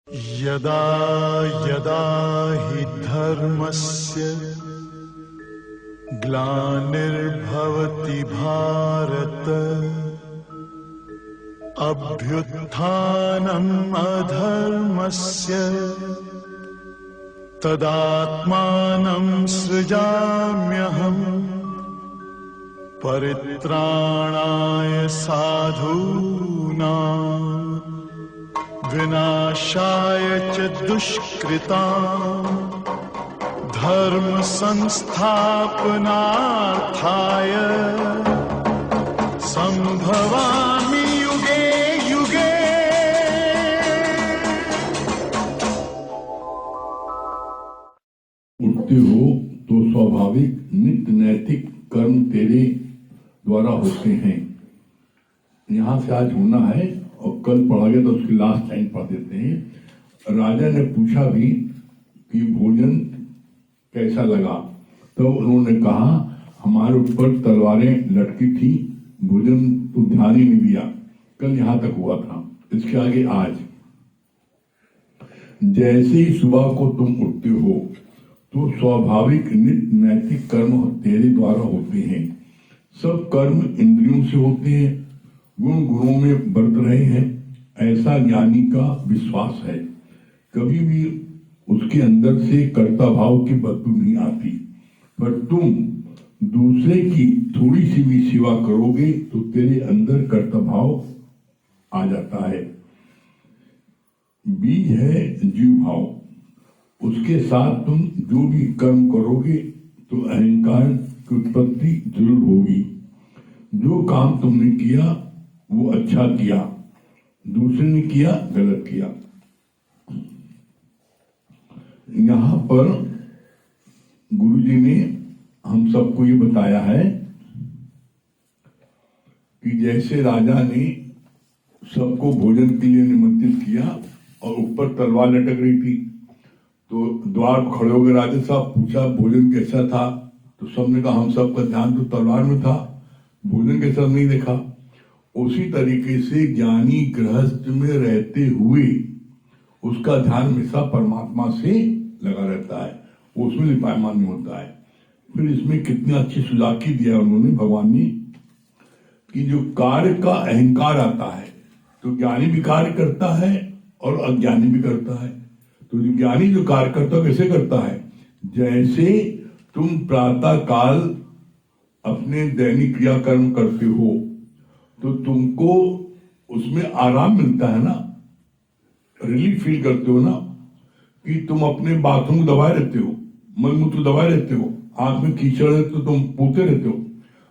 यदा यदा हि धर्मस्य ग्लानिर्भवति भारत अभ्युत्थानम् अधर्मस्य तदात्मानं सृजाम्यहम् परित्राणाय साधूनां विनाशाय च दुष्कृतां धर्म संस्थापनार्थाय संभवामि युगे युगे। उठते हो तो स्वाभाविक नित्य नैतिक कर्म तेरे द्वारा होते हैं। यहाँ से आज होना है और कल पढ़ा गया तो उसकी लास्ट लाइन पढ़ देते हैं। राजा ने पूछा भी कि भोजन कैसा लगा, तो उन्होंने कहा हमारे ऊपर तलवारें लटकी थी, भोजन तो ध्यान ही नहीं दिया। कल यहाँ तक हुआ था, इसके आगे आज। जैसे ही सुबह को तुम उठते हो तो स्वाभाविक नित्य नैतिक कर्म तेरे द्वारा होते हैं। सब कर्म इंद्रियों से होते हैं, गुण गुणों में बरत रहे हैं, ऐसा ज्ञानी का विश्वास है। कभी भी उसके अंदर से कर्ता भाव की बदबू नहीं आती। पर तुम दूसरे की थोड़ी सी भी सेवा करोगे तो तेरे अंदर कर्ता भाव आ जाता है। बीज है जीव भाव, उसके साथ तुम जो भी कर्म करोगे तो अहंकार की उत्पत्ति जरूर होगी। जो काम तुमने किया वो अच्छा किया, दूसरे ने किया गलत किया। यहाँ पर गुरुजी ने हम सबको ये बताया है कि जैसे राजा ने सबको भोजन के लिए निमंत्रित किया और ऊपर तलवार लटक रही थी, तो द्वार खड़े हो गए। राजा साहब पूछा भोजन कैसा था, तो सबने कहा हम सबका ध्यान तो तलवार में था, भोजन कैसा नहीं देखा। उसी तरीके से ज्ञानी गृहस्थ में रहते हुए उसका ध्यान हमेशा परमात्मा से लगा रहता है, उसमें लिपायमान नहीं होता है। फिर इसमें कितनी अच्छी सुजाकी दिया उन्होंने भगवान ने कि जो कार्य का अहंकार आता है तो ज्ञानी भी कार्य करता है और अज्ञानी भी करता है। तो जो ज्ञानी जो कार्य करता है कैसे करता है, जैसे तुम प्रातः काल अपने दैनिक क्रियाकर्म करते हो तो तुमको उसमें आराम मिलता है ना, रिलीफ फील करते हो ना, कि तुम अपने बाथरूम दबाए रहते हो, मलमूत्र दबाए रहते हो, आंख में कीचड़ है तो तुम पोते रहते हो।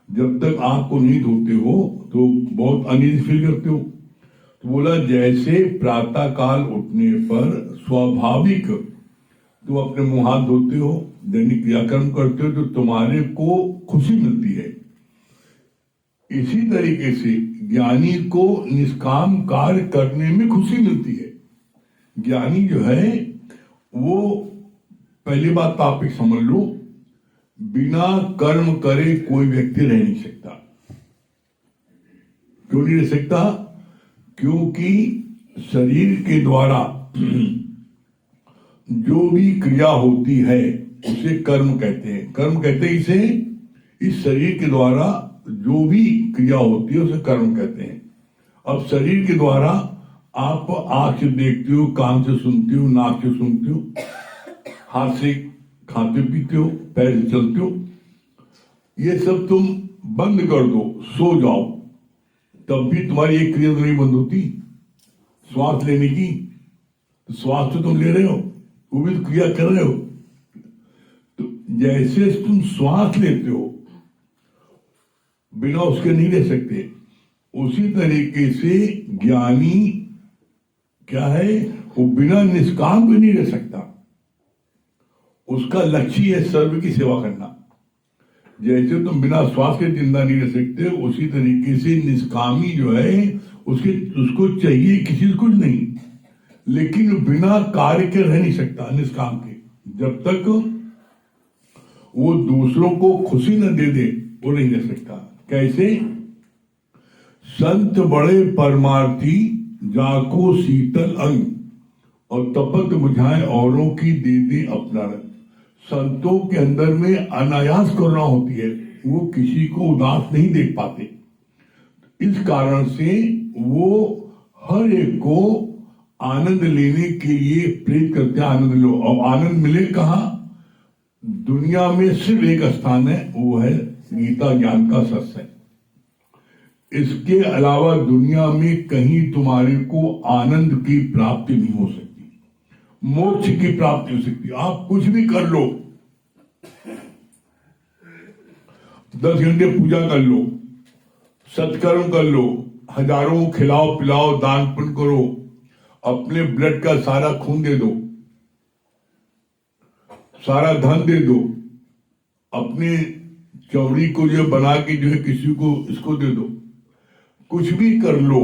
जब तक आंख को नहीं धोते हो तो बहुत अनईजी फील करते हो। तो बोला जैसे प्रातः काल उठने पर स्वाभाविक तुम अपने मुंह हाथ धोते हो, दैनिक क्रियाकर्म करते हो, तो तुम्हारे को खुशी मिलती है। इसी तरीके से ज्ञानी को निष्काम कार्य करने में खुशी मिलती है। ज्ञानी जो है वो, पहली बात तो आप एक समझ लो, बिना कर्म करे कोई व्यक्ति रह नहीं सकता। क्यों नहीं रह सकता? क्योंकि शरीर के द्वारा जो भी क्रिया होती है उसे कर्म कहते हैं। कर्म कहते हैं इसे, इस शरीर के द्वारा जो भी क्रिया होती है उसे कर्म कहते हैं। अब शरीर के द्वारा आप आंख से देखते हो, कान से सुनते हो, नाक से सुनते हो, हाथ से खाते पीते हो, पैर से चलते हो। ये सब तुम बंद कर दो, सो जाओ, तब भी तुम्हारी एक क्रिया तो नहीं बंद होती। श्वास लेने की, तो श्वास तो तुम ले रहे हो, वो भी तो क्रिया कर रहे हो। तो जैसे तुम श्वास लेते हो बिना उसके नहीं रह सकते, उसी तरीके से ज्ञानी क्या है, वो बिना निष्काम भी नहीं रह सकता। उसका लक्ष्य है सर्व की सेवा करना। जैसे तुम बिना श्वास के जिंदा नहीं रह सकते, उसी तरीके से निष्कामी जो है उसको चाहिए किसी से कुछ नहीं, लेकिन बिना कार्य के रह नहीं सकता निष्काम के। जब तक वो दूसरों को खुशी न दे दे वो नहीं रह सकता। कैसे? संत बड़े परमार्थी जाको शीतल अंग और तपत बुझाए औरों की दे दे अपना रंग। संतों के अंदर में अनायास करुणा होती है, वो किसी को उदास नहीं देख पाते। इस कारण से वो हर एक को आनंद लेने के लिए प्रेरित करते हैं, आनंद लो। और आनंद मिले कहाँ? दुनिया में सिर्फ एक स्थान है, वो है गीता ज्ञान का सत्संग। इसके अलावा दुनिया में कहीं तुम्हारे को आनंद की प्राप्ति नहीं हो सकती, मोक्ष की प्राप्ति हो सकती। आप कुछ भी कर लो, 10 घंटे पूजा कर लो, सत्कर्म कर लो, हजारों को खिलाओ पिलाओ, दान पुण्य करो, अपने ब्लड का सारा खून दे दो, सारा धन दे दो, अपने चौड़ी को जो बना के जो है किसी को इसको दे दो, कुछ भी कर लो,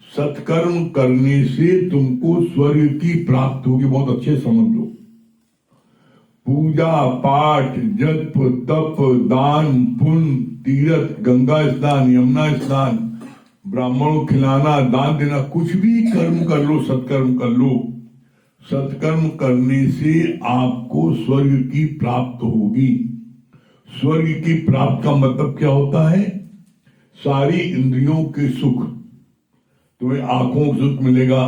सत्कर्म करने से तुमको स्वर्ग की प्राप्ति होगी। बहुत अच्छे समझ लो। पूजा पाठ जप तप दान पुण्य तीर्थ गंगा स्नान यमुना स्नान ब्राह्मणों को खिलाना दान देना, कुछ भी कर्म कर लो, सत्कर्म कर लो। सत्कर्म करने से आपको स्वर्ग की प्राप्त होगी। स्वर्ग की प्राप्त का मतलब क्या होता है? सारी इंद्रियों के सुख, तुम्हें आंखों को सुख मिलेगा,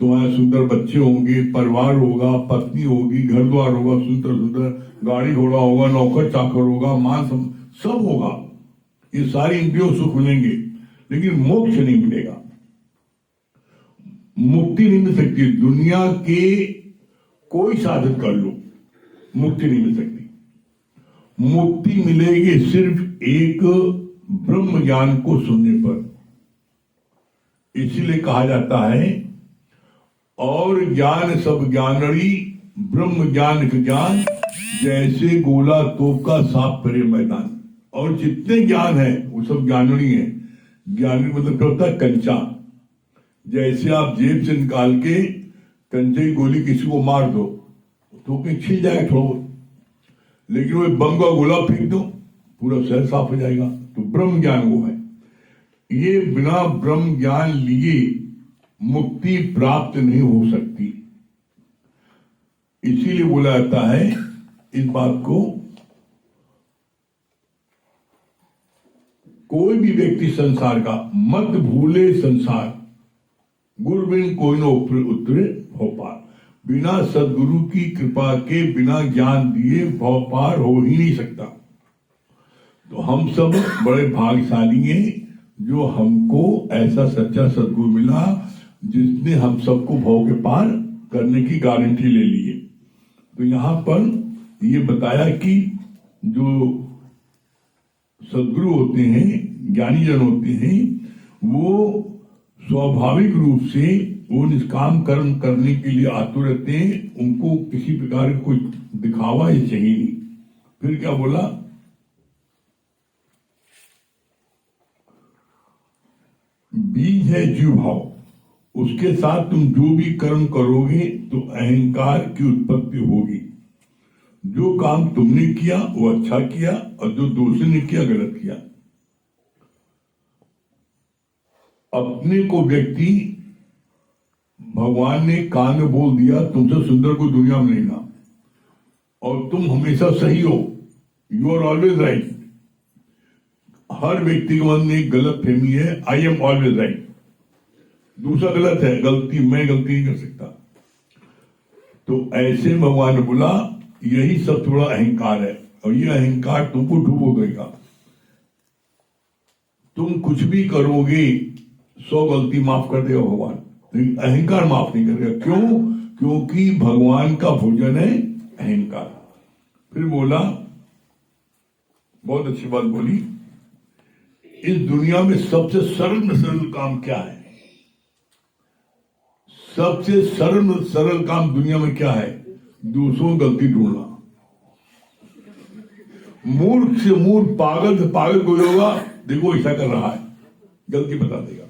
तुम्हारे सुंदर बच्चे होंगे, परिवार होगा, पत्नी होगी, घर द्वार होगा, सुंदर सुंदर गाड़ी घोड़ा होगा, नौकर चाकर होगा, मान सब होगा। ये सारी इंद्रियों सुख मिलेंगे, लेकिन मोक्ष नहीं मिलेगा, मुक्ति नहीं मिल सकती। दुनिया के कोई साधन कर लो, मुक्ति नहीं मिल सकती। मुक्ति मिलेगी सिर्फ एक ब्रह्म ज्ञान को सुनने पर। इसीलिए कहा जाता है और ज्ञान सब ज्ञानड़ी ब्रह्म ज्ञान का ज्ञान जैसे गोला तोप का साफ करे मैदान। और जितने ज्ञान है वो सब ज्ञानड़ी है। ज्ञानी मतलब क्या होता है? कंचा। जैसे आप जेब से निकाल के कंचे की गोली किसी को मार दो तो छिल जाएगा थोड़ा, लेकिन वो बम का गोला फेंक दो पूरा शहर साफ हो जाएगा। तो ब्रह्म ज्ञान वो है। ये बिना ब्रह्म ज्ञान लिए मुक्ति प्राप्त नहीं हो सकती। इसीलिए बोला जाता है इस बात को, कोई भी व्यक्ति संसार का मत भूले संसार, गुरु बिन कोई न उतरे भव पार। बिना सदगुरु की कृपा के, बिना ज्ञान दिए भव पार हो ही नहीं सकता। तो हम सब बड़े भाग्यशाली हैं जो हमको ऐसा सच्चा सदगुरु मिला जिसने हम सबको भव के पार करने की गारंटी ले ली है। तो यहां पर ये बताया कि जो सदगुरु होते हैं, ज्ञानी जन होते हैं, वो स्वाभाविक रूप से वो निष्काम कर्म करने के लिए आतुर रहते हैं। उनको किसी प्रकार का कोई दिखावा ही चाहिए नहीं। फिर क्या बोला? बीज है जीव भाव, उसके साथ तुम जो भी कर्म करोगे तो अहंकार की उत्पत्ति होगी। जो काम तुमने किया वो अच्छा किया और जो दूसरे ने किया गलत किया। अपने को व्यक्ति भगवान ने कान में बोल दिया तुमसे सुंदर को दुनिया में नहीं ना, और तुम हमेशा सही हो, यू आर ऑलवेज राइट। हर व्यक्ति के मन में एक गलत फहमी है, आई एम ऑलवेज राइट। दूसरा गलत है, गलती मैं गलती नहीं कर सकता। तो ऐसे भगवान ने बोला यही सबसे बड़ा अहंकार है, और ये अहंकार तुमको डूबो देगा। तुम कुछ भी करोगे 100 गलती माफ कर देगा भगवान, लेकिन अहंकार माफ नहीं करेगा। क्यों? क्योंकि भगवान का भोजन है अहंकार। फिर बोला, बहुत अच्छी बात बोली, इस दुनिया में सबसे सरल काम क्या है? सबसे सरल काम दुनिया में क्या है? दूसरों गलती ढूंढना। मूर्ख से मूर्ख, पागल से पागल कोई होगा, देखो ऐसा कर रहा है, गलती बता देगा।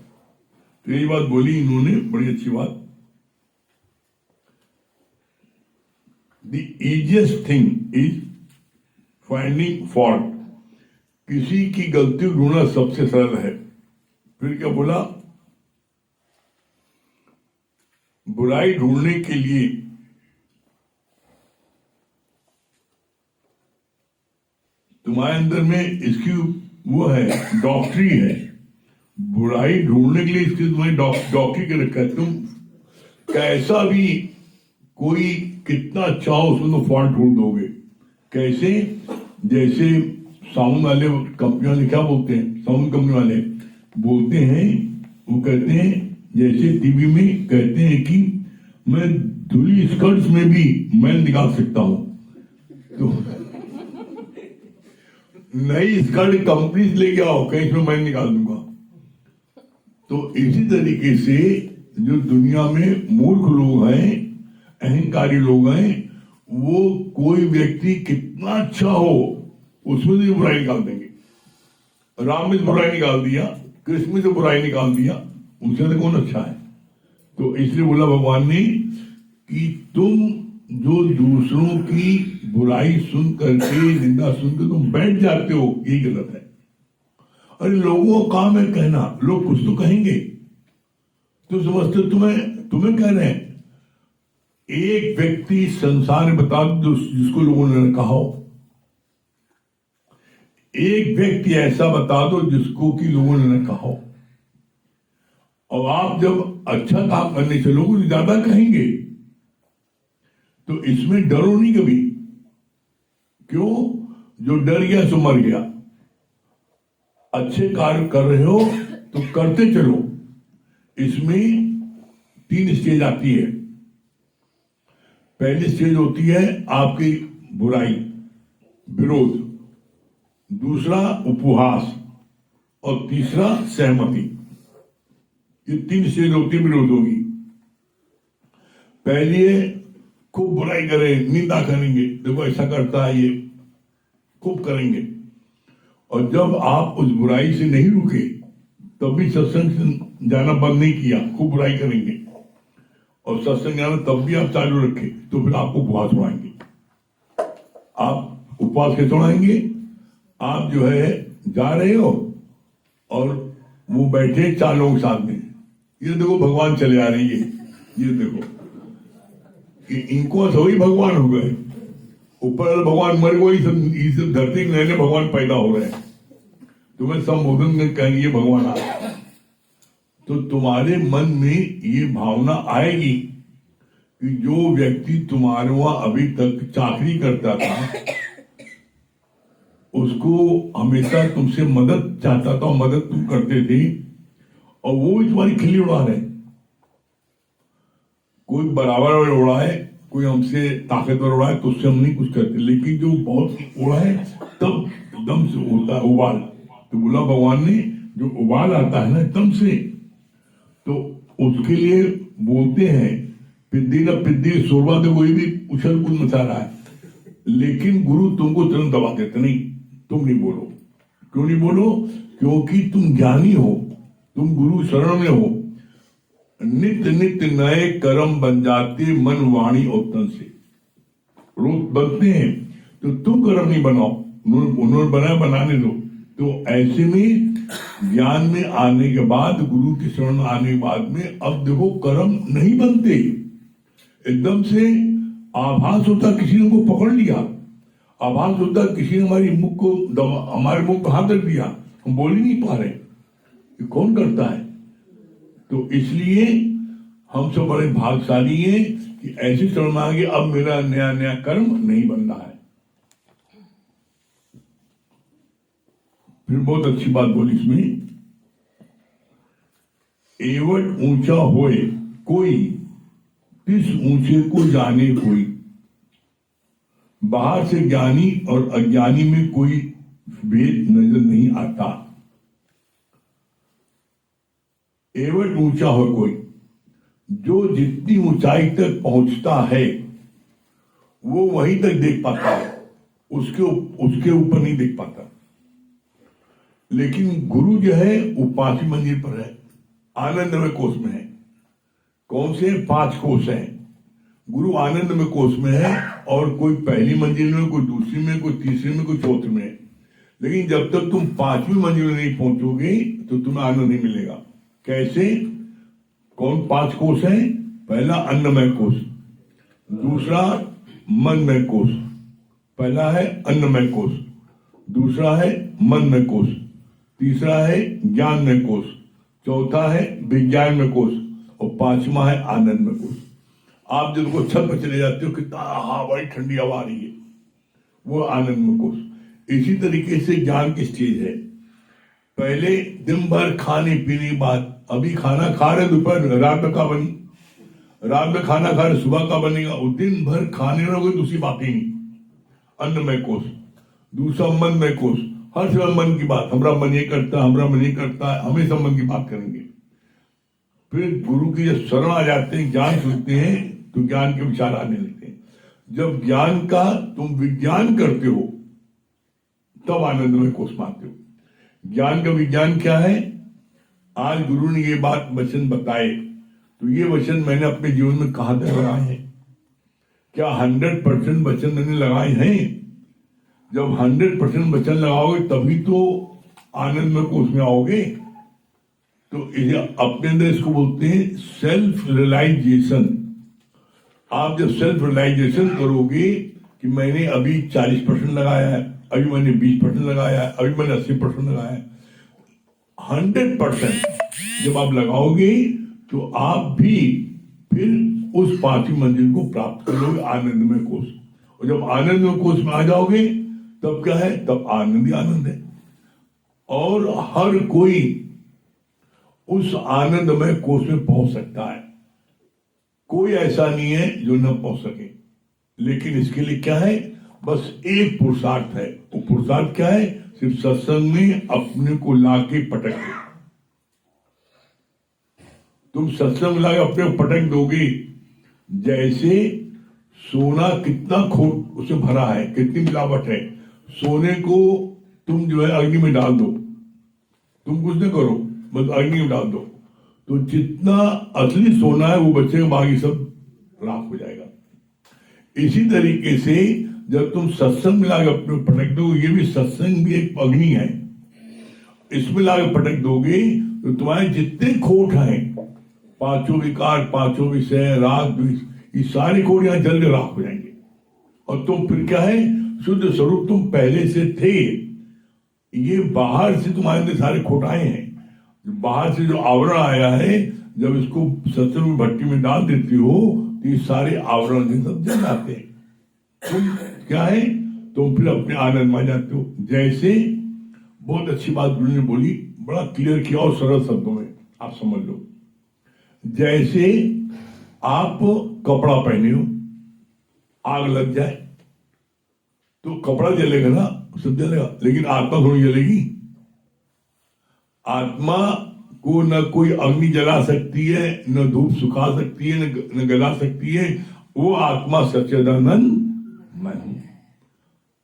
तो यही बात बोली इन्होंने, बड़ी अच्छी बात। The easiest thing is finding fault। किसी की गलती ढूंढना सबसे सरल है। फिर क्या बोला? बुराई ढूंढने के लिए तुम्हारे अंदर में इसकी वो है, डॉक्टरी है। बुराई ढूंढने के लिए इसकी तुम्हारी डॉक्टरी के रखा है। तुम कैसा भी कोई कितना अच्छा हो उसमें तो फॉल्ट ढूंढ दोगे। कैसे? जैसे साउंड वाले कंपनियों ने क्या बोलते हैं, साउंड कंपनी वाले बोलते हैं, वो कहते हैं जैसे टीवी में कहते हैं कि मैं धुली स्कर्ट्स में भी मैल निकाल सकता हूं, तो नई स्कर्ट कंपनी से लेके आओ, कहीं इसमें मैल निकाल दूंगा। तो इसी तरीके से जो दुनिया में मूर्ख लोग हैं, अहंकारी लोग हैं, वो कोई व्यक्ति कितना अच्छा हो उसमें से बुराई निकाल देंगे। राम में से बुराई निकाल दिया, कृष्ण में से बुराई निकाल दिया, उससे तो कौन अच्छा है? तो इसलिए बोला भगवान ने कि तुम जो दूसरों की बुराई सुन करके, निंदा सुनकर तुम बैठ जाते हो, ये गलत है। अरे लोगों का काम है कहना, लोग कुछ तो कहेंगे, तो समझते तुम्हें कह रहे हैं। एक व्यक्ति संसार में बता दो जिसको लोगों ने कहा हो, एक व्यक्ति ऐसा बता दो जिसको कि लोगों ने कहा हो। और आप जब अच्छा काम करने चलोगे तो ज्यादा कहेंगे, तो इसमें डरो नहीं कभी। क्यों? जो डर गया सो मर गया। अच्छे कार्य कर रहे हो तो करते चलो। इसमें 3 स्टेज आती है। पहली स्टेज होती है आपकी बुराई, विरोध, दूसरा उपहास और तीसरा सहमति। ये 3 स्टेज होती है विरोधों की। पहली है खूब बुराई करें, निंदा करेंगे, देखो ऐसा करता है ये, खूब करेंगे। और जब आप उस बुराई से नहीं रुके, तब भी सत्संग से जाना बंद नहीं किया, खूब बुराई करेंगे, और सत्संग जाना तब भी आप चालू रखे, तो फिर आपको उपवास उड़ाएंगे। आप उपवास कैसे उड़ाएंगे? आप जो है जा रहे हो और वो बैठे 4 लोगों के साथ में, ये देखो भगवान चले आ रही है, ये देखो इनको सभी भगवान हो गए, ऊपर भगवान मर गए, सब धरती के नए भगवान पैदा हो रहे हैं, तुम्हें संबोधन में कहेंगे भगवान आ। तो तुम्हारे मन में ये भावना आएगी कि जो व्यक्ति तुम्हारे वहां अभी तक चाकरी करता था, उसको हमेशा तुमसे मदद चाहता था, मदद तुम करते थे, और वो तुम्हारी खिल्ली उड़ा रहे। कोई बराबर उड़ाए, कोई हमसे ताकतवर उड़ाए तो उससे हम नहीं कुछ करते, लेकिन जो बहुत उड़ाए तब दम से होता है उबाल। तो बोला भगवान ने, जो उबाल आता है ना दम से, तो उसके लिए बोलते हैं पिद्दी न पिद्दी शोरबा, तो कोई भी उछल कूद मचा रहा है, लेकिन गुरु तुमको तुरंत दबा देते, नहीं तुम नहीं बोलो। क्यों नहीं बोलो? क्योंकि तुम ज्ञानी हो, तुम गुरु शरण में हो। नित्य नित्य नए कर्म बन जाते मन वाणी और तन से, रोज बनते हैं, तो तुम कर्म नहीं बनाओ, उन्होंने बनाया, बनाने दो। तो ऐसे में ज्ञान में आने के बाद, गुरु की शरण आने के बाद में, अब देखो कर्म नहीं बनते, एकदम से आभास होता किसी ने को पकड़ लिया, आभास होता किसी ने हमारे मुख को हाथ रख दिया, हम बोल ही नहीं पा रहे, ये कौन करता है? तो इसलिए हम सब बड़े भाग्यशाली हैं कि ऐसी शरण आ गई, अब मेरा नया नया कर्म नहीं बन रहा है। फिर बहुत अच्छी बात बोली इसमें, एवट ऊंचा होए कोई, तिस ऊंचे को जाने कोई। बाहर से ज्ञानी और अज्ञानी में कोई भेद नजर नहीं आता। एवट ऊंचा हो कोई, जो जितनी ऊंचाई तक पहुंचता है वो वहीं तक देख पाता है, उसके ऊपर नहीं देख पाता। लेकिन गुरु जो है वो 5वीं मंजिल पर है, आनंदमय कोष में है। कौन से? 5 कोष हैं। गुरु आनंदमय कोष में है, और कोई पहली मंजिल में, कोई दूसरी में, कोई तीसरी में, कोई चौथी में है। लेकिन जब तक तुम 5वीं मंजिल में नहीं पहुंचोगे तो तुम्हें आनंद नहीं मिलेगा। कैसे? कौन 5 कोष हैं? पहला अन्नमय कोश, दूसरा मनमय कोश। पहला है अन्नमय कोश, दूसरा है मनमय कोश, तीसरा है ज्ञानमय कोश, चौथा है विज्ञानमय कोश और पांचवा है आनंदमय कोश। आप जिनको छत पर चले जाते हो, कितना हाँ बड़ी ठंडी हवा आ रही है, वो आनंदमय कोश। इसी तरीके से ज्ञान की स्टेज है। पहले दिन भर खाने पीने की बात, अभी खाना खा रहे दोपहर, रात में का बनी, रात में खाना खा रहे सुबह का बनेगा, और दिन भर खाने रहोगे दूसरी बात ही नहीं। अन्नमय कोश, दूसरा मनमय कोश, हर समय मन की बात, हमारा मन ये करता है, हमारा मन ये करता है, हमेशा मन की बात करेंगे। फिर गुरु की जब शरण आ जाते हैं, ज्ञान सुनते हैं, तो ज्ञान के विचार आने लगते हैं। जब ज्ञान का तुम विज्ञान करते हो, तब आनंदमय कोश पाते हो। ज्ञान का विज्ञान क्या है? आज गुरु ने ये बात वचन बताए, तो ये वचन मैंने अपने जीवन में कहां तक लगाए हैं? क्या 100% वचन मैंने लगाए हैं? जब 100% वचन लगाओगे तभी तो आनंदमय कोश में आओगे। तो अपने अंदर इसको बोलते हैं सेल्फ रियलाइजेशन। आप जब सेल्फ रियलाइजेशन करोगे कि मैंने अभी 40% लगाया है, अभी मैंने 20% लगाया है, अभी मैंने 80% लगाया है, 100% जब आप लगाओगे तो आप भी फिर उस पांचवी मंजिल को प्राप्त करोगे, आनंदमय कोश। और जब आनंदमय कोश में आ जाओगे तब क्या है? तब आनंद ही आनंद है। और हर कोई उस आनंदमय कोश में पहुंच सकता है, कोई ऐसा नहीं है जो न पहुंच सके। लेकिन इसके लिए क्या है? बस एक पुरुषार्थ है। वो पुरुषार्थ क्या है? सिर्फ सत्संग में अपने को लाके पटक दो। तुम सत्संग लाके अपने को पटक दोगे, जैसे सोना कितना खोट उसमें भरा है, कितनी मिलावट है, सोने को तुम जो है अग्नि में डाल दो, तुम कुछ नहीं करो, बस अग्नि में डाल दो, तो जितना असली सोना है वो बचेगा, बाकी सब राख हो जाएगा। इसी तरीके से जब तुम सत्संग में लाके अपने पटक दोगे, ये भी सत्संग भी एक अग्नि है, इसमें लाके पटक दोगे तो तुम्हारे जितने खोट हैं, पांचों विकार, पांचों विषय, राग, ये सारे खोट यहां जल के राख हो जाएंगे। और तुम फिर क्या है? शुद्ध स्वरूप तुम पहले से थे। ये बाहर से तुम्हारे अंदर सारे खोट आए हैं, बाहर से जो आवरण आया है, जब इसको सत्संग भट्टी में डाल देती हो तो ये सारे आवरण सब जल जाते हैं। तुम क्या है? तुम फिर अपने आनंद में जाते हो। जैसे बहुत अच्छी बात गुरु ने बोली, बड़ा क्लियर किया और सरल शब्दों में आप समझ लो। जैसे आप कपड़ा पहने हो, आग लग जाए तो कपड़ा जलेगा ना, सब जलेगा, लेकिन आत्मा थोड़ी जलेगी। आत्मा को न कोई अग्नि जला सकती है, न धूप सुखा सकती है, न गला सकती है। वो आत्मा सच्चिदानंद मैं हूं।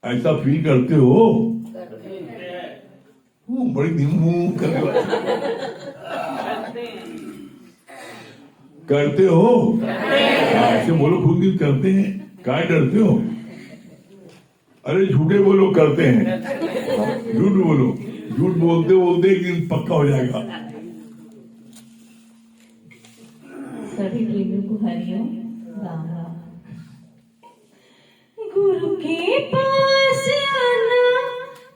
ऐसा फील करते हो? वो बड़ी धीमू करते हो? ऐसे बोलो, खुद ही करते हैं, क्या डरते हो? अरे झूठे बोलो, करते हैं। झूठ बोलो, झूठ बोलते बोलते एक दिन पक्का हो जाएगा। सभी प्रेमियों को हरिओम, राम राम। गुरु के पास आना,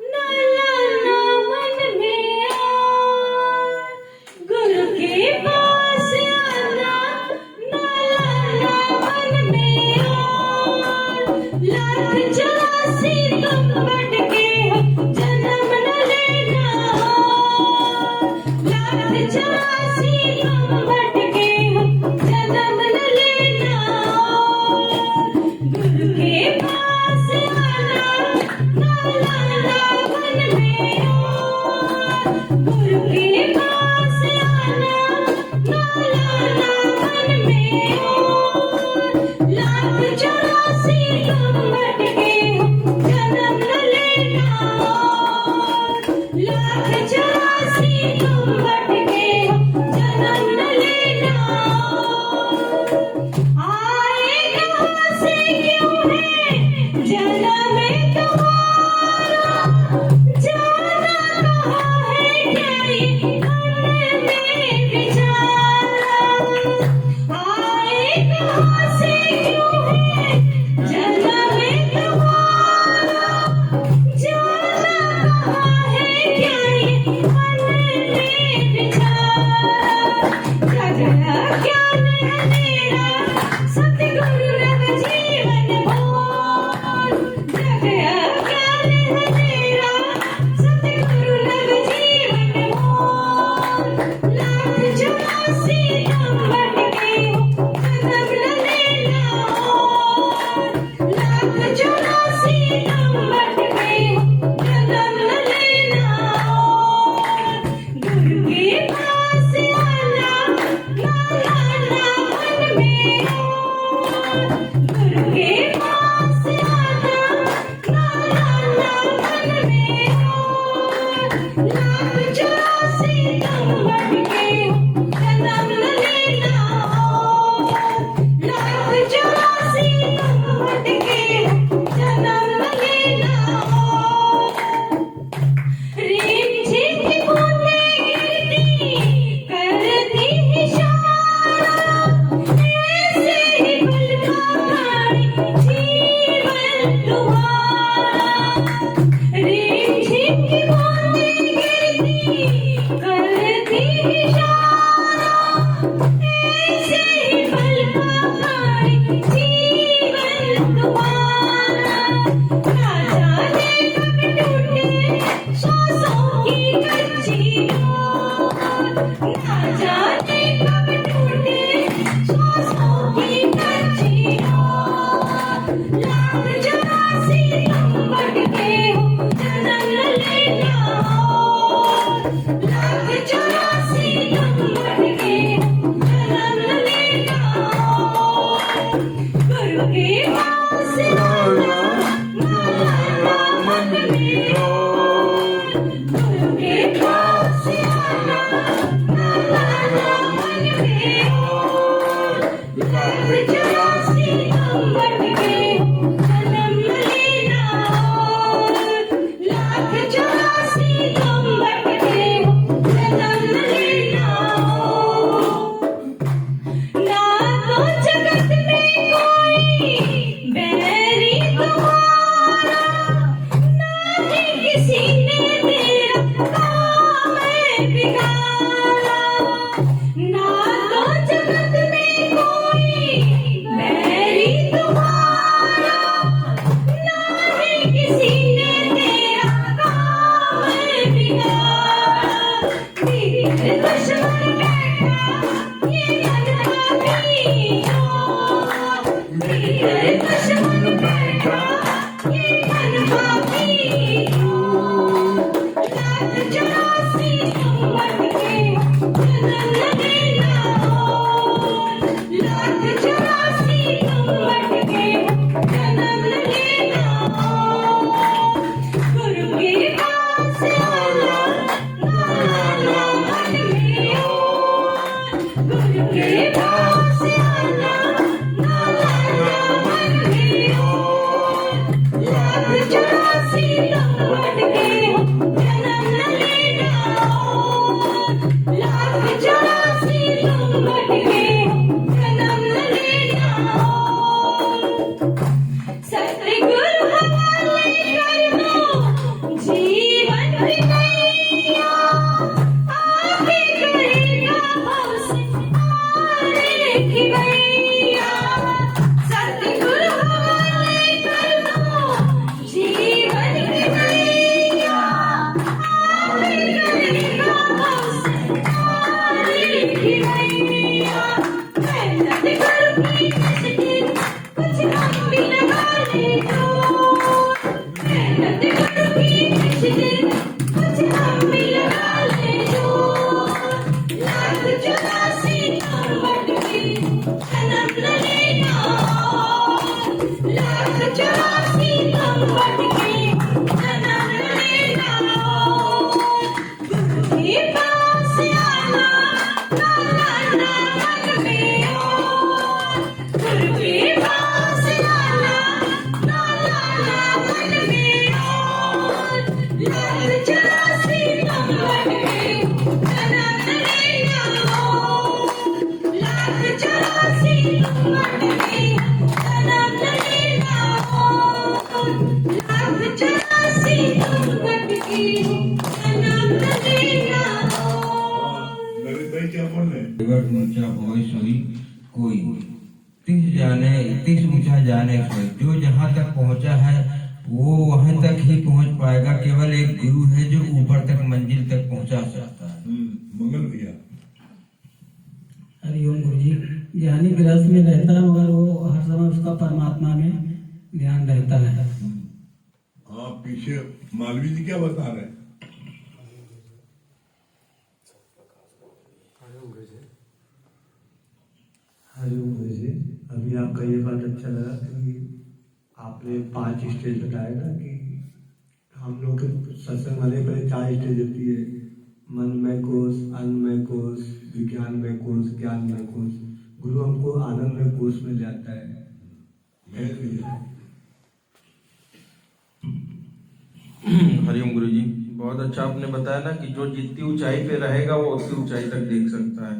ना लाना मन में आ। गुरु के पास आना, ना लाना मन में आ। लाख 84 तुम बढ़ के हो, जन्म न लेना। लाख 84 तुम बढ़ के हो, जन्म न लेना। गुरु के पास आना, से क्यों है जन्म तुम्हारा, जाना कहाँ है क्या ये मन में विचारा, जगया ज्ञान अंधेरा सतगुरु रव जीवन भोर, जगया ज्ञान अंधेरा सतगुरु रव जीवन भोर, लाख 84 नंबर के हो जन्म न लेना और, लाख 84 नंबर के हो जन्म न लेना और, गुरु के पास आना ना मन में और, गुरु के पास आना ना मन में और, लाख 84 नंबर के हो जन्म न लेना और, लाख 84 नंबर के हो जन्म न लेना और, रिमझिम की बूंदें गिरती करती इशारा, ऐसे ही पलका खाड़ी जीवन तुम्हारा, रिमझिम की बूंदें गिरती करती इशारा, ऐसे ही पलका खाड़ी जीवन तुम्हारा, ना जाने कब टूटे सांसों की कच्ची डोर, ना जाने कब टूटे सांसों की कच्ची डोर, लाख 84 नंबर के हो जन्म न लेना और, लाख 84 नंबर के हो जन्म न लेना और, गुरु के पास आना मन में और, गुरु के पास आना मन में और, लाख 84 नंबर के हो जन्म न लेना और, लाख 84 नंबर के हो जन्म न लेना और, ना तो जगत में कोई बैरी तुम्हारा, ना ही किसी ने तेरा काम बिगाड़ा, ना तो जगत में कोई बैरी तुम्हारा, ना ही किसी ने तेरा काम बिगाड़ा, तेरे दुश्मन बैठा ये मन पापी और, तेरे दुश्मन बैठा ये मन पापी और, लाख 84 नंबर के हो जन्म न लेना और, लाख 84 नंबर के हो जन्म न लेना और, गुरु के पास आना ना मन में और, गुरु के पास आना ना मन में और, लाख 84 नंबर के हो जन्म न लेना और, लाख 84 नंबर के हो जन्म न लेना और, सतगुरु हवाले कर दो जीवन की नैया, आगे करेगा हमसे आने की भैया, सतगुरु हवाले कर दो जीवन की नैया, आगे करेगा हमसे आने की भैया, मेहनत करूंगी मुश्किल कुछ हम भी लगा ले दो, मेहनत करूंगी मुश्किल कुछ हम भी लगा ले दो, लाख 84 नंबर के जन्म न लेना और, लाख 84 नंबर के जन्म न लेना और, गुरु के पास आना ना मन में और, गुरु के पास आना ना तीस ऊंचा जाने से जो जहाँ तक पहुँचा है वो वहाँ तक ही पहुँच पाएगा। केवल एक गुरु है जो ऊपर तक मंजिल तक पहुँचा सकता है। मंगल भैया। हरिओम गुरु जी। ज्ञानी गृहस्थ में रहता है मगर वो हर समय उसका परमात्मा में ध्यान रहता है। हाँ, पीछे मालवी जी क्या बता रहे हैं? हरिओम गुरु जी। अभी आपका ये बात अच्छा लगा कि आपने 5 स्टेज बताया ना कि हम लोग के सत्संग वाले पहले 4 स्टेज होती है। मनमय कोश, अन्नमय कोश, विज्ञानमय कोश, ज्ञानमय कोश। गुरु हमको आनंदमय कोश में ले आता है। हरिओम गुरु जी, बहुत अच्छा आपने बताया ना कि जो जितनी ऊंचाई पे रहेगा वो उतनी ऊंचाई तक देख सकता है।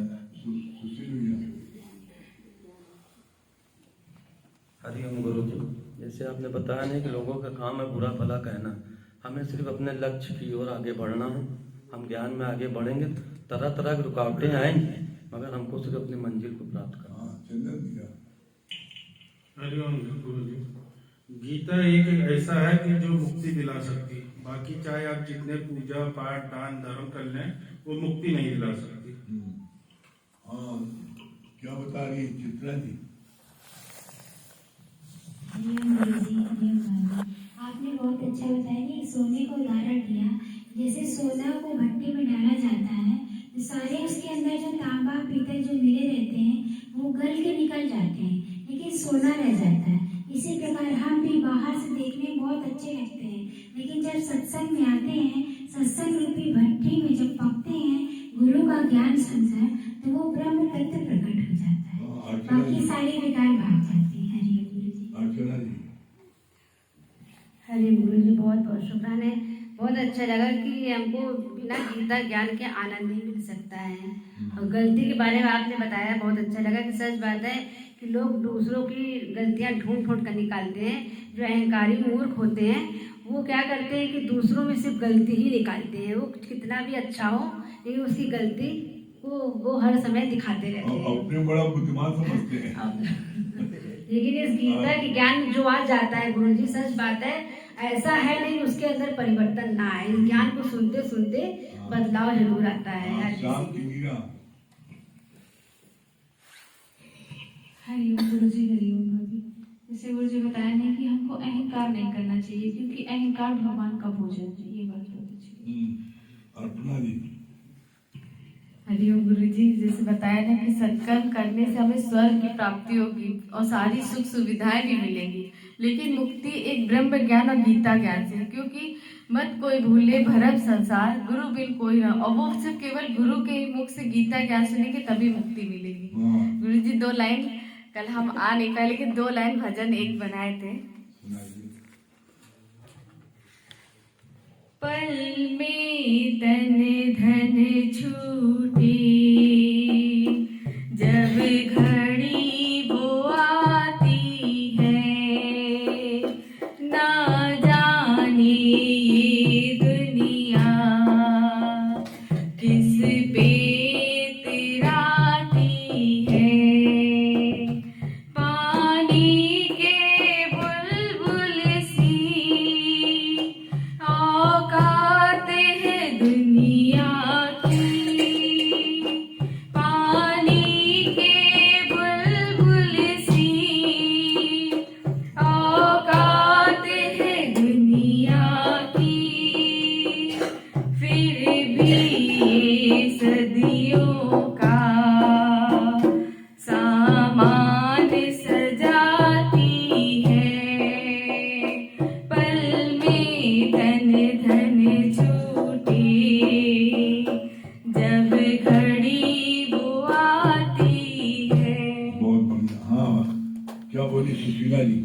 हरिओम गुरु जी, जैसे आपने बताया नहीं कि लोगों का काम है बुरा भला कहना। हमें सिर्फ अपने लक्ष्य की ओर आगे बढ़ना है। हम ज्ञान में आगे बढ़ेंगे, तरह तरह की रुकावटें आएंगी, मगर हमको सिर्फ अपनी मंजिल को प्राप्त करना। हरिओम गुरु जी, गीता एक ऐसा है कि जो मुक्ति दिला सकती है। बाकी चाहे आप जितने पूजा पाठ दान धर्म कर लें, वो मुक्ति नहीं दिला सकती। हाँ, क्या बता रही है चित्रा जी? आपने बहुत अच्छा बताया कि सोने का उदाहरण दिया। जैसे सोना को भट्टी में डाला जाता है तो सारे उसके अंदर जो तांबा पीतल जो मिले रहते हैं वो गल के निकल जाते हैं, लेकिन सोना रह जाता है। इसी प्रकार हम भी बाहर से देखने में बहुत अच्छे लगते हैं, लेकिन जब सत्संग में आते हैं, सत्संग रूपी भट्टी में जब पकते हैं गुरु का ज्ञान समझकर, तो वो ब्रह्म तत्व प्रकट हो जाता है। बाकी सारी विकार भाग जाती है। हरिओम गुरु जी। अर्चना जी। हरि गुरु जी, बहुत बहुत शुक्राना है। बहुत अच्छा लगा कि हमको बिना गीता ज्ञान के आनंद ही मिल सकता है। और गलती के बारे में आपने बताया, बहुत अच्छा लगा कि सच बात है कि लोग दूसरों की गलतियां ढूंढ ढूंढ कर निकालते हैं। जो अहंकारी मूर्ख होते हैं वो क्या करते हैं कि दूसरों में सिर्फ गलती ही निकालते हैं। वो कितना भी अच्छा हो लेकिन उसकी गलती को वो हर समय दिखाते रहते हैं। अपने बड़ा बुद्धिमान समझते हैं। लेकिन इस गीता के ज्ञान जो आ जाता है गुरु जी, सच बात है, ऐसा है नहीं उसके अंदर परिवर्तन ना आए। इस ज्ञान को सुनते सुनते बदलाव जरूर आता है। हरिओम गुरु जी। हरिओम भाभी। जैसे गुरु जी बताया नहीं कि हमको अहंकार नहीं करना चाहिए, क्योंकि अहंकार भगवान का भोजन है। ये बात बहुत अच्छी है। अर्पणा जी। हरिओम गुरु जी, जैसे बताया ना कि सत्कर्म करने से हमें स्वर्ग की प्राप्ति होगी और सारी सुख सुविधाएं भी मिलेंगी, लेकिन मुक्ति एक ब्रह्म ज्ञान और गीता ज्ञान से, क्योंकि मत कोई भूले भरम संसार गुरु बिन कोई ना। और वो सिर्फ केवल गुरु के मुख से गीता ज्ञान सुनेंगे तभी मुक्ति मिलेगी। गुरु जी 2 लाइन कल हम आ नहीं पाए, लेकिन 2 लाइन भजन एक बनाए थे। पल में तन धन छूटे जब घड़ी वो आती है, ना जाने ये दुनिया किस पे तिराती है। पानी के बुलबुल सी औकात है दुनिया की। पानी के बुलबुल सी औकात है दुनिया की। फिर भी ये सदियों का सामान सजाती है। पल में तन धन छूटे जब घड़ी वो आती है। बहुत बढ़िया। हाँ, क्या बोली सुशीला जी?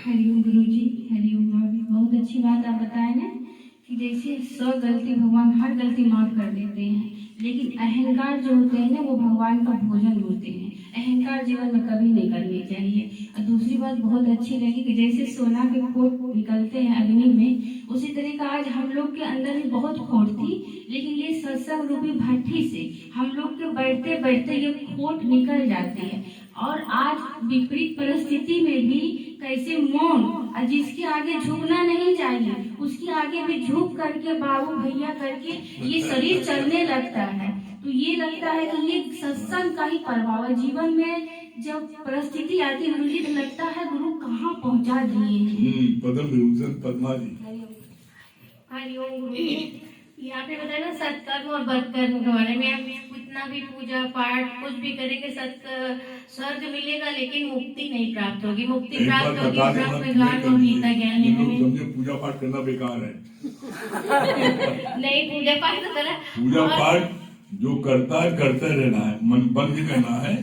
हरिओम गुरु जी। हरिओम भाभी, बहुत अच्छी बात आप बताए ना कि जैसे 100 गलती भगवान हर गलती माफ कर देते हैं, लेकिन अहंकार जो होते हैं ना वो भगवान का भोजन होते हैं। अहंकार जीवन में कभी नहीं करनी चाहिए। और दूसरी बात बहुत अच्छी लगी कि जैसे सोना के खोट निकलते हैं अग्नि में, उसी तरह का आज हम लोग के अंदर भी बहुत खोट थी, लेकिन ये सत्संग रूपी भट्ठी से हम लोग के बैठते बैठते ये खोट निकल जाती है। और आज विपरीत परिस्थिति में भी कैसे मौन, और जिसके आगे झुकना नहीं चाहिए उसके आगे भी झुक करके बाबू भैया करके ये शरीर चलने लगता है। तो ये लगता है कि ये सत्संग का ही प्रभाव है। जीवन में जब परिस्थिति आती है मुझे तो लगता है गुरु कहाँ पहुँचा दिए। पद्मा जी हरिओम गुरु जी। यहाँ पे बताया ना सत्कर्म और बदकर्म के बारे में। कितना भी पूजा पाठ कुछ भी करेंगे स्वर्ग मिलेगा लेकिन मुक्ति नहीं प्राप्त होगी। मुक्ति प्राप्त होगी ब्रह्म ज्ञान और गीता ज्ञान में। पूजा पाठ करना बेकार है। नहीं, पूजा पाठ तो करा। पूजा पाठ जो करता है करते रहना है, मन बंद करना है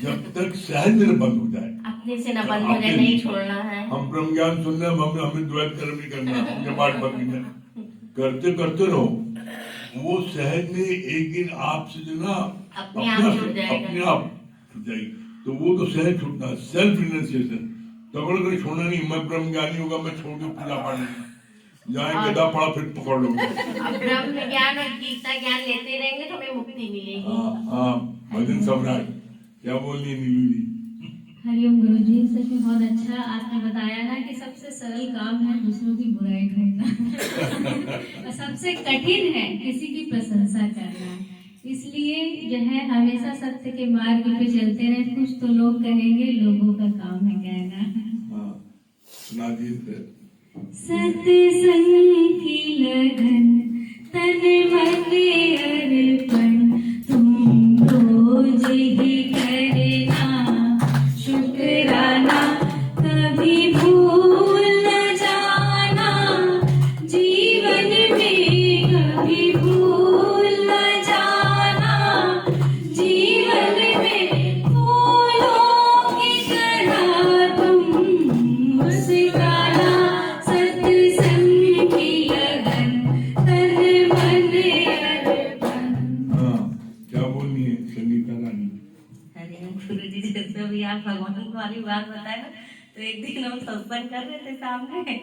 जब तक सहज में बंद हो जाए। अपने से न बंद हो जाए, नहीं छोड़ना है। हम ब्रह्म ज्ञान सुनने हमें द्वैत कर्म नहीं करना, पूजा पाठ बंद नहीं करते करते रहो। वो सहज में एक दिन आपसे जो ना अपने आप छूट जाएगी। तो वो तो सहज छूटना, सेल्फ रियलाइजेशन। तगड़ कर छोड़ना नहीं, मैं ब्रह्म ज्ञानी होगा मैं छोड़ के पूजा पाठ नहीं, जहाँ गदा पड़ा फिर पकड़ लो। ब्रह्म ज्ञान और गीता ज्ञान लेते रहेंगे तो हमें मुक्ति मिलेगी। भजन सम्राट क्या बोल रही है नीलू जी? हरिओम गुरु जी। सच में बहुत अच्छा आपने बताया ना कि सबसे सरल काम है दूसरों की बुराई करना और सबसे कठिन है किसी की प्रशंसा करना। इसलिए जो है हमेशा सत्य के मार्ग पे चलते रहे। कुछ तो लोग कहेंगे, लोगों का काम है कहना। सत्संग की लगन तन मन अर्पण तुम रोज ही करना, शुक्राना कभी भूल न जाना, जीवन में कभी भूल न जाना, जीवन में फूलों की तरह तुम मुस्कुराना, सत्संग की लगन तन मन अर्पण। क्या बोलनी है संगीता रानी? गुरु जी, जैसे अभी आप भगवान वाली बात बताए ना, तो एक दिन हम सत्संग कर रहे थे सामने,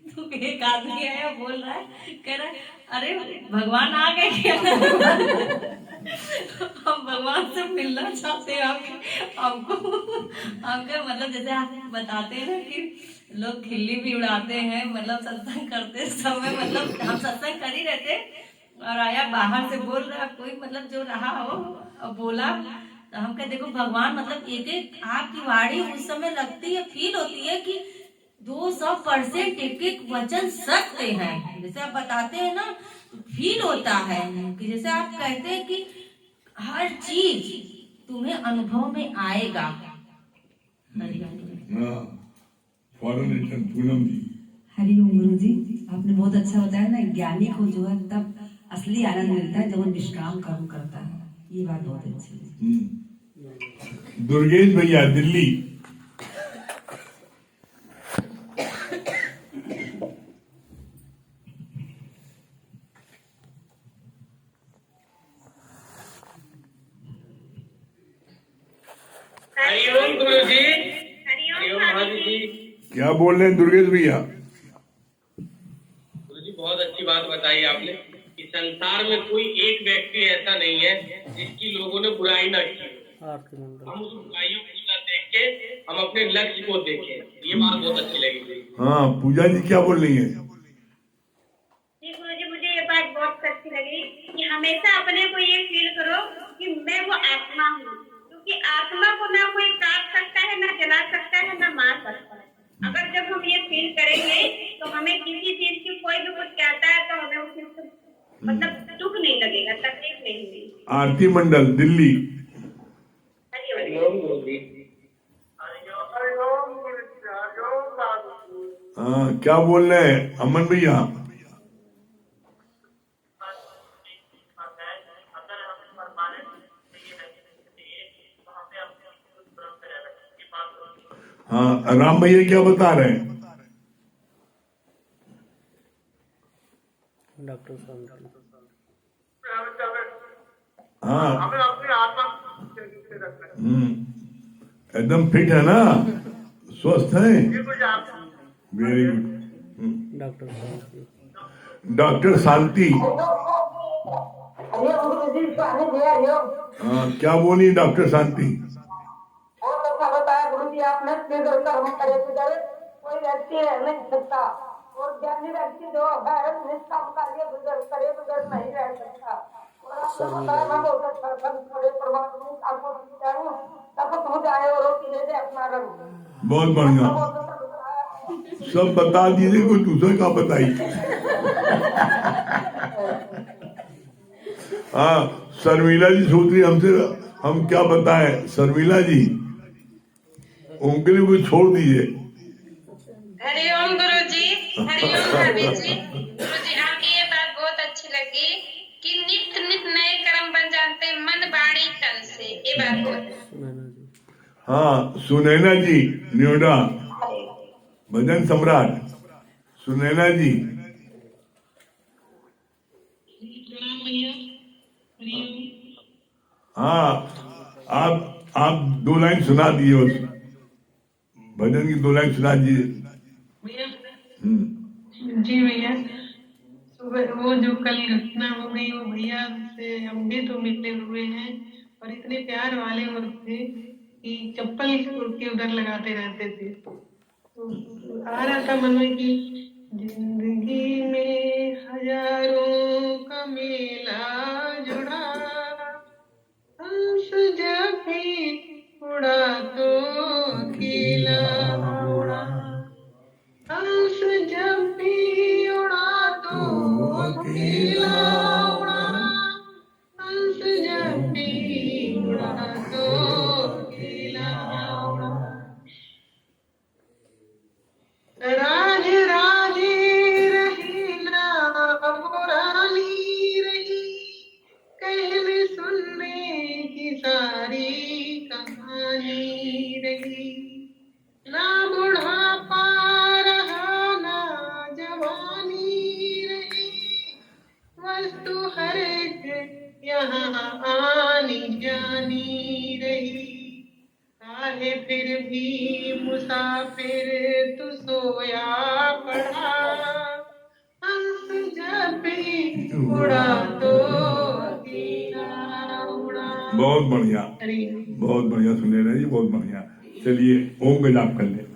तो एक आदमी आया बोल रहा है, कह रहा है अरे भगवान आ गए क्या? हम भगवान से मिलना चाहते हैं। हमको मतलब जैसे आप बताते हैं ना कि लोग खिल्ली भी उड़ाते हैं, मतलब सत्संग करते समय, मतलब हम सत्संग कर ही रहते और आया बाहर से बोल रहा कोई, मतलब जो रहा हो और बोला, तो हम कहते देखो भगवान मतलब एक एक आपकी वाणी उस समय लगती है, फील होती है कि 200% एक एक वचन सत्य है। जैसे आप बताते हैं ना, फील होता है कि जैसे आप कहते हैं कि हर चीज तुम्हें अनुभव में आएगा। पूनम जी। हरिओम गुरु जी। आपने बहुत अच्छा बताया ना, ज्ञानी को जो है तब असली आनंद मिलता है जब वो निष्काम कर्म करता है। ये बात बहुत अच्छी है। दुर्गेश भैया दिल्ली। हरिओम गुरु जी। हरिओम महाराज जी। क्या बोल रहे हैं दुर्गेश भैया? गुरु जी बहुत अच्छी बात बताई आपने कि संसार में कोई एक व्यक्ति ऐसा नहीं है जिसकी लोगों ने बुराई न की। हम उस बुराइयों को न देख के हम अपने लक्ष्य को देखें, ये बात बहुत अच्छी लगी। हाँ, पूजा जी क्या बोल रही है? जी गुरु जी, मुझे ये बात बहुत अच्छी लगी कि हमेशा अपने को ये फील करो कि मैं वो आत्मा हूँ, क्योंकि आत्मा को ना कोई काट सकता है, ना जला सकता है, ना मार सकता है। अगर जब हम ये फील करेंगे तो हमें किसी चीज की कोई भी कुछ कहता है तो हमें उस चीज से मतलब दुख नहीं लगेगा, तकलीफ नहीं होगी। आरती मंडल दिल्ली। हाँ, क्या बोल रहे हैं अमन भैया? हाँ, राम भैया क्या बता रहे हैं? डॉक्टर साहब हाँ हमें अपनी आत्मा से रखना है। एकदम फिट है ना, स्वस्थ है। ये कुछ आप वेरी गुड। डॉक्टर शांति, हाँ क्या बोली डॉक्टर शांति? बहुत अच्छा बताया गुरु जी आपने। कर्म करे बिगड़े कोई व्यक्ति रह नहीं सकता, और ज्ञानी व्यक्ति जो है निष्काम कार्य करे बिगड़ नहीं रह सकता। और आपने बताया मैं बहुत अच्छा थोड़े परमात्मा आपको जाऊँ तब हो जाए और रोटी दे दे अपना रंग। बहुत बढ़िया, सब बता दीजिए, कोई दूसरे का बताइए। हाँ शर्मिला जी सोच रही हमसे हम क्या बताएं। शर्मिला जी उनके लिए कुछ छोड़ दीजिए। हरिओम गुरु जी, हरिओम भाभी जी। गुरु जी आपकी ये बात बहुत अच्छी लगी कि नित्य नित्य नए कर्म बन जाते मन वाणी तन से, ये बात बहुत। हाँ सुनैना जी न्योडा, भजन सम्राट सुनैना जी। हाँ आप 2 लाइन सुना दिए, उस भजन की 2 लाइन सुना दिए। जी भैया, सुबह वो जो कल घटना हो गई वो भैया से हम भी तो मिले हुए हैं, और इतने प्यार वाले वो थे कि चप्पल के उधर लगाते रहते थे। तो आ रहा था मन में कि जिंदगी में हजारों का मेला जुड़ा, हंस जब भी उड़ा तो अकेला उड़ा, हंस जब भी उड़ा तो अकेला उड़ा, हंस जब भी उड़ा तो अकेला उड़ा। राज राजी रही ना पुरानी रही, कहने सुनने की सारी कहानी रही, ना बुढ़ापा रहा ना जवानी रही, वस्तु हर एक यहाँ आनी जानी रही, काहे फिर भी मुसाफिर तू सोया पड़ा, हंस जब भी उड़ा तो अकेला उड़ा। बहुत बढ़िया, बहुत बढ़िया सुनैना जी, बहुत बढ़िया। चलिए ओम का जाप कर ले।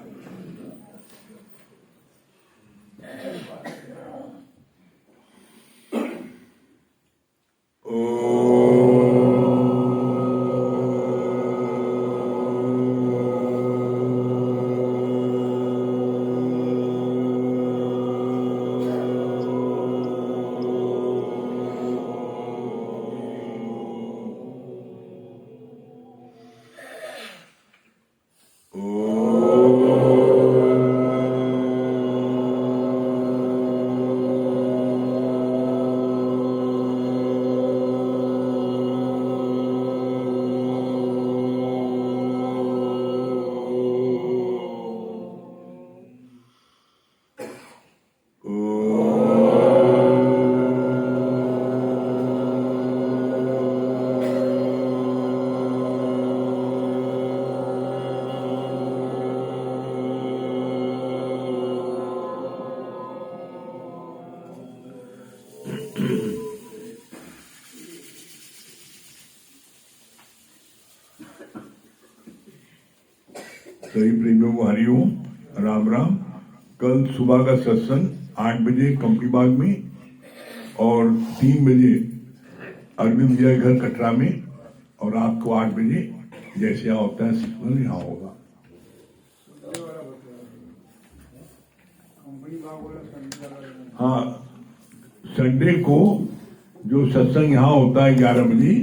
सभी प्रेमियों को हरिओम, राम राम। कल सुबह का सत्संग 8 बजे कंपनी बाग में और 3 बजे अरविंद विजय घर कटरा में, और रात को 8 बजे जैसे यहाँ होता है सिक्स यहाँ होगा। हाँ संडे को जो सत्संग यहाँ होता है 11 बजे,